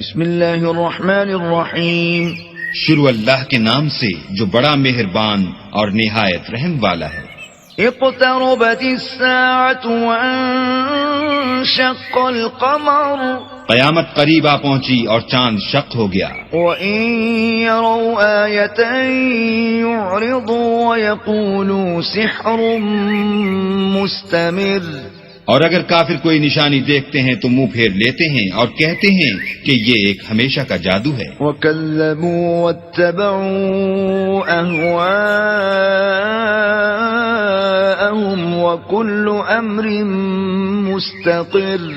بسم اللہ الرحمن الرحیم. شروع اللہ کے نام سے جو بڑا مہربان اور نہایت رحم والا ہے. اقتربت الساعة وانشق القمر. قیامت قریب آ پہنچی اور چاند شق ہو گیا. وَإِن يَرَوْا آيَةً يُعْرِضُوا وَيَقُولُوا سِحْرٌ مُسْتَمِرٌ. اور اگر کافر کوئی نشانی دیکھتے ہیں تو منہ پھیر لیتے ہیں اور کہتے ہیں کہ یہ ایک ہمیشہ کا جادو ہے. وَكَذَّبُوا وَاتَّبَعُوا أَهْوَاءَهُمْ وَكُلُّ أَمْرٍ مُسْتَقِرٌ.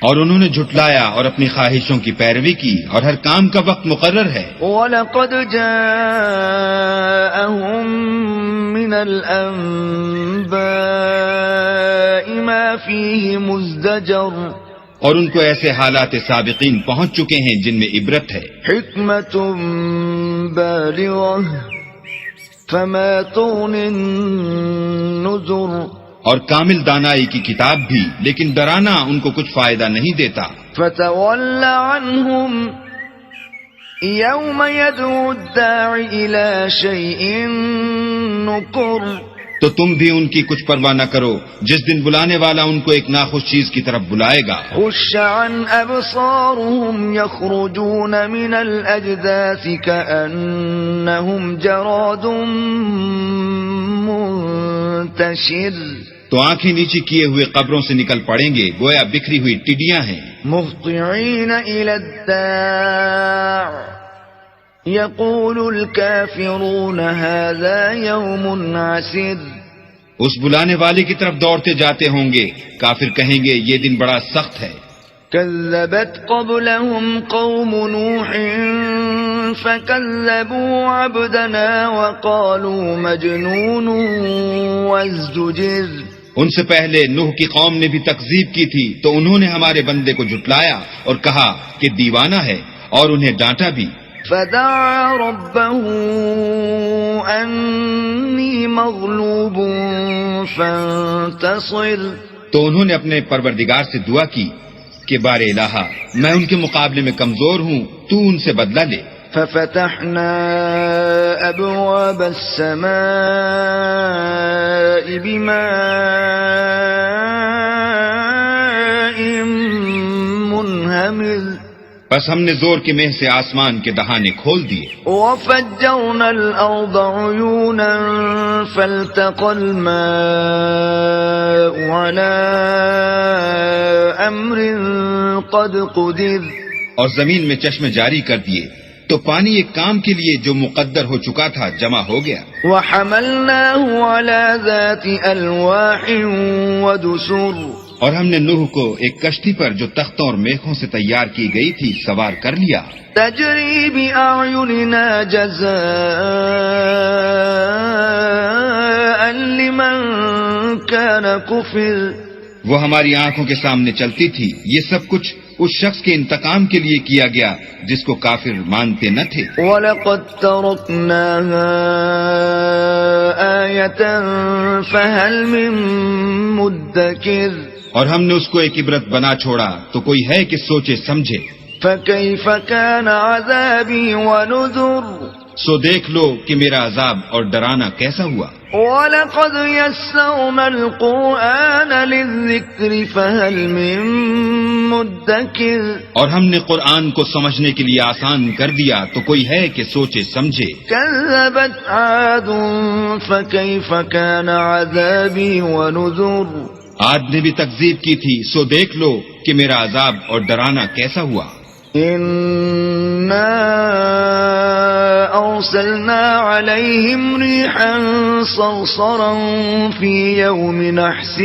اور انہوں نے جھٹلایا اور اپنی خواہشوں کی پیروی کی اور ہر کام کا وقت مقرر ہے. وَلَقَدْ جَاءَهُم مِّنَ الْأَنبَاءِ مَا فِيهِ مُزْدَجَرٌ. اور ان کو ایسے حالات سابقین پہنچ چکے ہیں جن میں عبرت ہے. حِکْمَةٌ بَالِغَةٌ فَمَا تُغْنِ النُّذُرُ. اور کامل دانائی کی کتاب بھی، لیکن ڈرانا ان کو کچھ فائدہ نہیں دیتا. فَتَوَلَّ عَنْهُمْ يَوْمَ يَدْعُو الدَّاعِ إِلَى شَيْءٍ نُكُرٍ. تو تم بھی ان کی کچھ پرواہ نہ کرو جس دن بلانے والا ان کو ایک ناخوش چیز کی طرف بلائے گا. خُشَّ عَنْ أَبْصَارُهُمْ يَخْرُجُونَ مِنَ الْأَجْدَاثِ كَأَنَّهُمْ جَرَادٌ مُنْتَشِرٌ. تو آنکھیں نیچی کیے ہوئے قبروں سے نکل پڑیں گے گویا بکھری ہوئی ٹڈیاں ہیں. مُهْطِعِينَ إِلَى الدَّاعِ يَقُولُ الْكَافِرُونَ هَذَا يَوْمٌ عَسِرٌ. اس بلانے والے کی طرف دوڑتے جاتے ہوں گے، کافر کہیں گے یہ دن بڑا سخت ہے. كذبت قبلهم قوم نوح فكذبوا عبدنا وقالوا مجنون وازدجر. ان سے پہلے نوح کی قوم نے بھی تکذیب کی تھی تو انہوں نے ہمارے بندے کو جھٹلایا اور کہا کہ دیوانہ ہے، اور انہیں ڈانٹا بھی. فدعا ربه أني مغلوب فانتصر. تو انہوں نے اپنے پروردگار سے دعا کی کہ بار الہا میں ان کے مقابلے میں کمزور ہوں، تو ان سے بدلہ لے. ففتحنا أبواب السماء بماء منهمر. بس ہم نے زور کے مہ سے آسمان کے دہانے کھول دیے. وفجرنا الأرض عيونا فالتقى الماء على أمر قد قدر. اور زمین میں چشمے جاری کر دیے تو پانی ایک کام کے لیے جو مقدر ہو چکا تھا جمع ہو گیا. وحملناه على ذات ألواح ودسر. اور ہم نے نوح کو ایک کشتی پر جو تختوں اور میخوں سے تیار کی گئی تھی سوار کر لیا. تجری بأعيننا جزاء لمن كان كفر. وہ ہماری آنکھوں کے سامنے چلتی تھی. یہ سب کچھ اس شخص کے انتقام کے لیے کیا گیا جس کو کافر مانتے نہ تھے. وَلَقَدْ تَرَكْنَاهَا آيَةً فَهَلْ مِن مُدَّكِرٍ. اور ہم نے اس کو ایک عبرت بنا چھوڑا تو کوئی ہے کہ سوچے سمجھے. فَكَيْفَ كَانَ عَذَابِي وَنُذُرِ. سو دیکھ لو کہ میرا عذاب اور ڈرانا کیسا ہوا. وَلَقَدْ يَسَّرْنَا الْقُرْآنَ لِلذِّكْرِ فَهَلْ مِن مُدَّكِرٍ. اور ہم نے قرآن کو سمجھنے کے لیے آسان کر دیا تو کوئی ہے کہ سوچے سمجھے. كَذَّبَتْ عَادٌ فَكَيْفَ كَانَ عَذَابِي وَنُذُرِ. عاد نے بھی تکذیب کی تھی سو دیکھ لو کہ میرا عذاب اور ڈرانا کیسا ہوا. إِنَّا أَرْسَلْنَا عَلَيْهِمْ رِيحًا صَرْصَرًا فِي يَوْمِ نَحْسٍ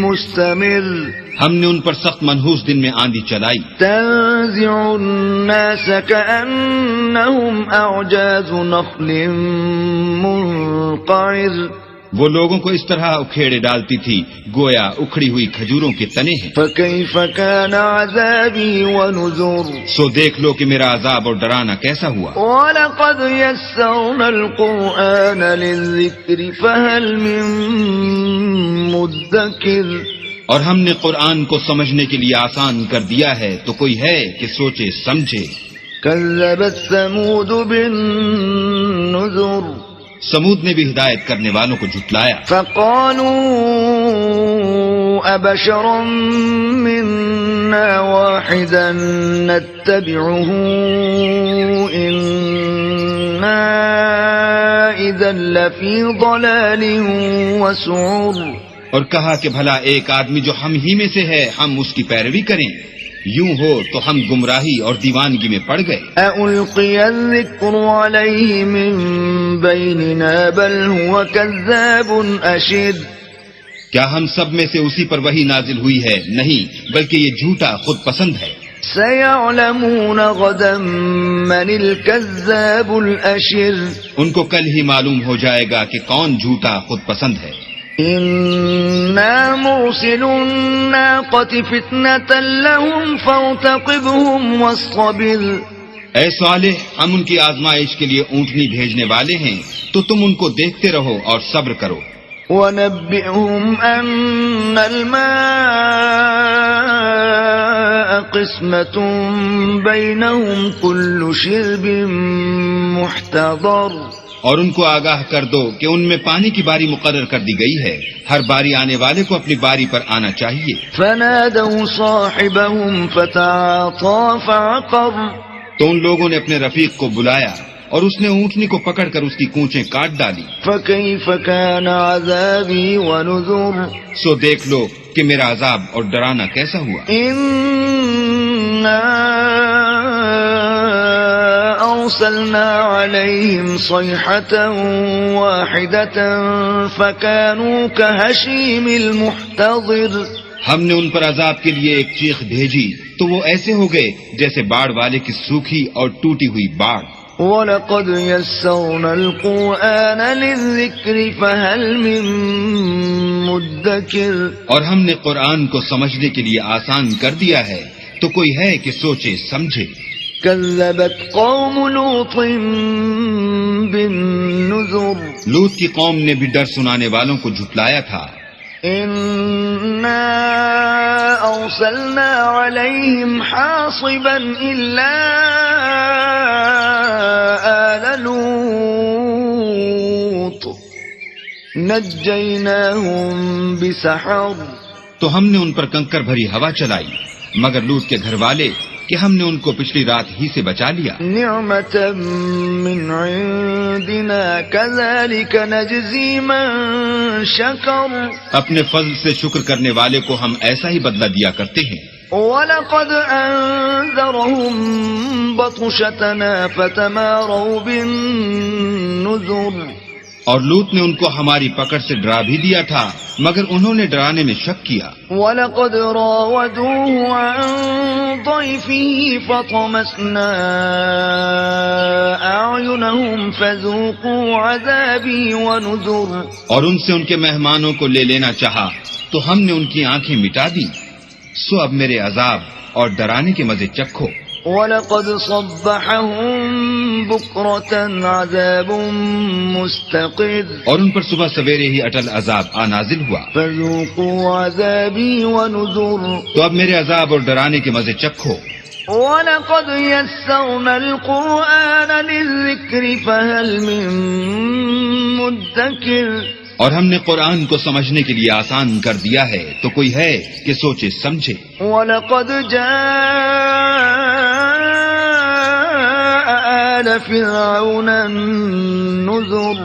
مُسْتَمِرٍ. ہم نے ان پر سخت منحوس دن میں آندھی چلائی. تَنزِعُ النَّاسَ كَأَنَّهُمْ أَعْجَازُ نَخْلٍ مُنقَعِرٍ. وہ لوگوں کو اس طرح اکھیڑے ڈالتی تھی گویا اکھڑی ہوئی کھجوروں کے تنے ہیں. فَكَيْفَ كَانَ عَذَابِي وَنُذُرِ. سو دیکھ لو کہ میرا عذاب اور ڈرانا کیسا ہوا. وَلَقَدْ يَسَّرْنَا الْقُرْآنَ لِلذِّكْرِ فَهَلْ مِن مُدَّكِرٍ. اور ہم نے قرآن کو سمجھنے کے لیے آسان کر دیا ہے تو کوئی ہے کہ سوچے سمجھے. كذبت ثمود بالنذر سمود نے بھی ہدایت کرنے والوں کو جھٹلایا. فقالوا أبشرا منا واحدا نتبعه إنا إذا لفي ضلال وسعر. اور کہا کہ بھلا ایک آدمی جو ہم ہی میں سے ہے ہم اس کی پیروی کریں، یوں ہو تو ہم گمراہی اور دیوانگی میں پڑ گئے. ألقي الذكر عليه من بيننا بل هو كذاب أشر. کیا ہم سب میں سے اسی پر وہی نازل ہوئی ہے؟ نہیں، بلکہ یہ جھوٹا خود پسند ہے. سيعلمون غدا من الكذاب الأشر. ان کو کل ہی معلوم ہو جائے گا کہ کون جھوٹا خود پسند ہے. إنا مرسل الناقة فتنة لهم فارتقبهم واصطبر. اے صالح، ہم ان کی آزمائش کے لیے اونٹنی بھیجنے والے ہیں تو تم ان کو دیکھتے رہو اور صبر کرو. ونبئهم أن الماء قسمة بينهم كل شرب محتضر. اور ان کو آگاہ کر دو کہ ان میں پانی کی باری مقرر کر دی گئی ہے، ہر باری آنے والے کو اپنی باری پر آنا چاہیے. فنادوا صاحبهم فتعاطى فعقر. تو ان لوگوں نے اپنے رفیق کو بلایا اور اس نے اونٹنی کو پکڑ کر اس کی کونچیں کاٹ ڈالی. فكيف كان عذابي ونذر. سو دیکھ لو کہ میرا عذاب اور ڈرانا کیسا ہوا. إنا أرسلنا عليهم صيحة واحدة فكانوا كهشيم المحتضر. ہم نے ان پر عذاب کے لیے ایک چیخ بھیجی تو وہ ایسے ہو گئے جیسے باڑ والے کی سوکھی اور ٹوٹی ہوئی باڑ. وَلَقَدْ يَسَّرْنَا الْقُرْآنَ لِلذِّكْرِ فَهَلْ مِن مُدَّكِرٍ. اور ہم نے قرآن کو سمجھنے کے لیے آسان کر دیا ہے تو کوئی ہے کہ سوچے سمجھے. كذبت قوم لوط بالنذر. لوط کی قوم نے بھی ڈر سنانے والوں کو جھٹلایا تھا. إنا أرسلنا عليهم حاصبا إلا آل لوط نجيناهم بسحر. تو ہم نے ان پر کنکر بھری ہوا چلائی مگر لوط کے گھر والے کہ ہم نے ان کو پچھلی رات ہی سے بچا لیا. نعمة من عندنا كذلك نجزي من شكر. اپنے فضل سے شکر کرنے والے کو ہم ایسا ہی بدلہ دیا کرتے ہیں. وَلَقَدْ أَنذَرَهُم بَطْشَتَنَا فَتَمَارَوْا بِالنُّذُرِ. اور لوط نے ان کو ہماری پکڑ سے ڈرا بھی دیا تھا مگر انہوں نے ڈرانے میں شک کیا. وَلَقَدْ رَاوَدُوهُ عَن ضَيْفِهِ فَطَمَسْنَا أَعْيُنَهُمْ فَذُوقُوا عَذَابِي وَنُذُرِ. اور ان سے ان کے مہمانوں کو لے لینا چاہا تو ہم نے ان کی آنکھیں مٹا دی، سو اب میرے عذاب اور ڈرانے کے مزے چکھو. وَلَقَدْ صَبَّحَهُم بُكْرَةً عَذَابٌ مُسْتَقِرٌ. اور ان پر صبح سویرے ہی اٹل عذاب نازل ہوا. فَذُوقُوا عَذَابِي وَنُذُرِ. تو اب میرے عذاب اور ڈرانے کے مزے چکھو. وَلَقَدْ يَسَّرْنَا الْقُرْآنَ لِلذِّكْرِ فَهَلْ مِن مُدَّكِرٍ. اور ہم نے قرآن کو سمجھنے کے لیے آسان کر دیا ہے تو کوئی ہے کہ سوچے سمجھے. وَلَقَدْ جَاءَ آلَ فِرْعَوْنَ النُّذُرُ.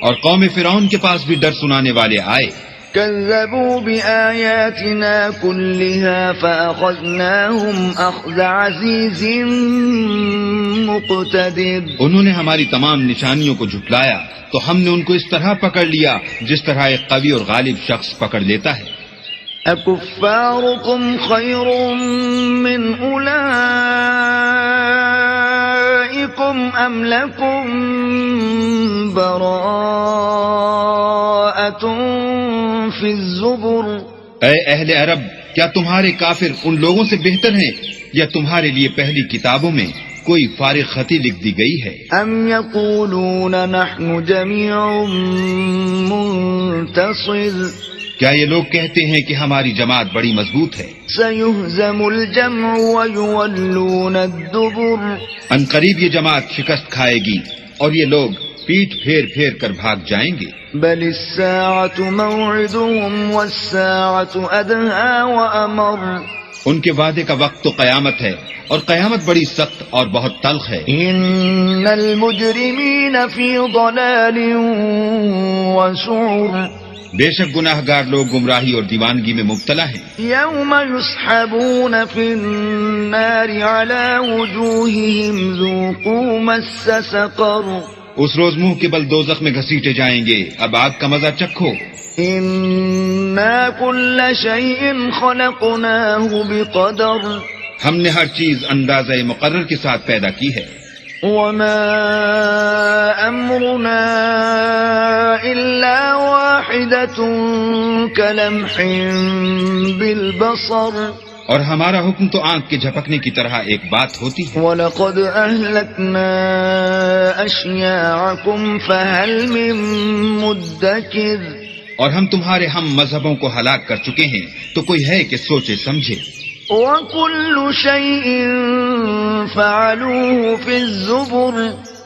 اور قوم فرعون کے پاس بھی ڈر سنانے والے آئے. كَذَّبُوا بِآيَاتِنَا كُلِّهَا فَأَخَذْنَاهُمْ أَخْذَ عَزِيزٍ مُقْتَدِرٍ. انہوں نے ہماری تمام نشانیوں کو جھٹلایا تو ہم نے ان کو اس طرح پکڑ لیا جس طرح ایک قوی اور غالب شخص پکڑ لیتا ہے. أَكُفَّارُكُمْ خَيْرٌ مِّنْ أُولَئِكُمْ أَمْ لَكُمْ بَرَاءَةٌ فِي الزُّبُرِ. اے اہل عرب، کیا تمہارے کافر ان لوگوں سے بہتر ہیں یا تمہارے لیے پہلی کتابوں میں کوئی فارغ خطی لکھ دی گئی ہے؟ أَمْ يَقُولُونَ نَحْنُ جَمِيعٌ مُنْتَصِرٌ. کیا یہ لوگ کہتے ہیں کہ ہماری جماعت بڑی مضبوط ہے؟ سيهزم الجمع ويولون الدبر ان قریب یہ جماعت شکست کھائے گی اور یہ لوگ پیٹھ پھیر پھیر کر بھاگ جائیں گے. بل الساعة موعدهم والساعة أدهى وأمر ان کے وعدے کا وقت تو قیامت ہے اور قیامت بڑی سخت اور بہت تلخ ہے. إن المجرمين في ضلال وسعر بے شک گناہ گار لوگ گمراہی اور دیوانگی میں مبتلا ہیں. يوم يسحبون في النار على وجوههم ذوقوا مس سقر اس روز منہ کے بل دوزخ میں گھسیٹے جائیں گے، اب آگ کا مزہ چکھو. إنا كل شيء خلقناه بقدر ہم نے ہر چیز اندازہ مقرر کے ساتھ پیدا کی ہے. وما أمرنا إلا واحدة كلمح بالبصر اور ہمارا حکم تو آنکھ کے جھپکنے کی طرح ایک بات ہوتی ہے. وَلَقَدْ أَهْلَكْنَا أَشْيَاعَكُمْ فَهَلْ مِن مُدَّكِرٍ اور ہم تمہارے ہم مذہبوں کو ہلاک کر چکے ہیں، تو کوئی ہے کہ سوچے سمجھے. وَكُلُّ شَيْءٍ فَعَلُوهُ فِي الزُّبُرِ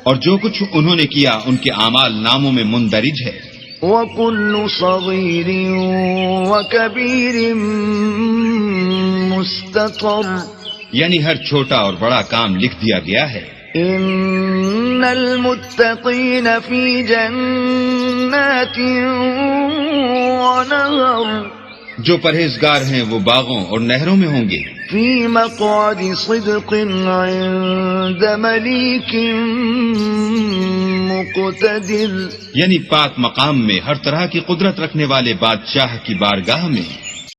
اور جو کچھ انہوں نے کیا ان کے اعمال ناموں میں مندرج ہے. وَكُلُّ صَغِيرٍ وَكَبِيرٍ مُسْتَطَرٍ یعنی ہر چھوٹا اور بڑا کام لکھ دیا گیا ہے. إِنَّ الْمُتَّقِينَ فِي جَنَّاتٍ وَنَهَرٍ جو پرہیزگار ہیں وہ باغوں اور نہروں میں ہوں گے. فِي مَقْعَدِ صِدْقٍ عِندَ مَلِيكٍ مُقْتَدِرٍ یعنی پاک مقام میں ہر طرح کی قدرت رکھنے والے بادشاہ کی بارگاہ میں.